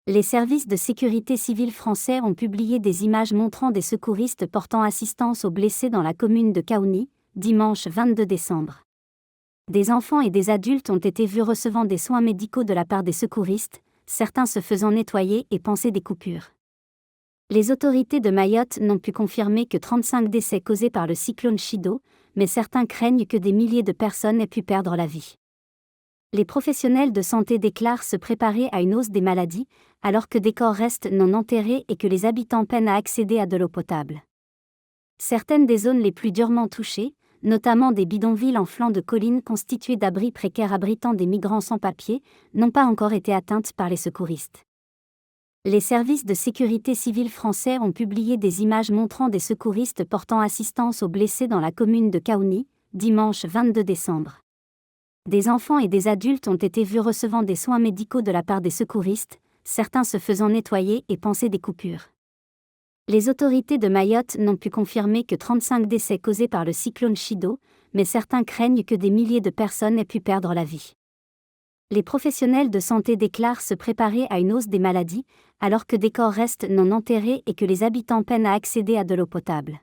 Les services de sécurité civile français ont publié des images montrant des secouristes portant assistance aux blessés dans la commune de Kaouni, dimanche 22 décembre. Des enfants et des adultes ont été vus recevant des soins médicaux de la part des secouristes, certains se faisant nettoyer et panser des coupures. Les autorités de Mayotte n'ont pu confirmer que 35 décès causés par le cyclone Chido, mais certains craignent que des milliers de personnes aient pu perdre la vie. Les professionnels de santé déclarent se préparer à une hausse des maladies, alors que des corps restent non enterrés et que les habitants peinent à accéder à de l'eau potable. Certaines des zones les plus durement touchées, notamment des bidonvilles en flanc de collines constitués d'abris précaires abritant des migrants sans papier, n'ont pas encore été atteintes par les secouristes. Les services de sécurité civile français ont publié des images montrant des secouristes portant assistance aux blessés dans la commune de Kaouni, dimanche 22 décembre. Des enfants et des adultes ont été vus recevant des soins médicaux de la part des secouristes, certains se faisant nettoyer et panser des coupures. Les autorités de Mayotte n'ont pu confirmer que 35 décès causés par le cyclone Chido, mais certains craignent que des milliers de personnes aient pu perdre la vie. Les professionnels de santé déclarent se préparer à une hausse des maladies, alors que des corps restent non enterrés et que les habitants peinent à accéder à de l'eau potable.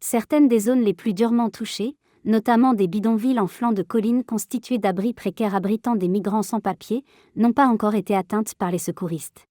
Certaines des zones les plus durement touchées, notamment des bidonvilles en flanc de collines constitués d'abris précaires abritant des migrants sans papier, n'ont pas encore été atteintes par les secouristes.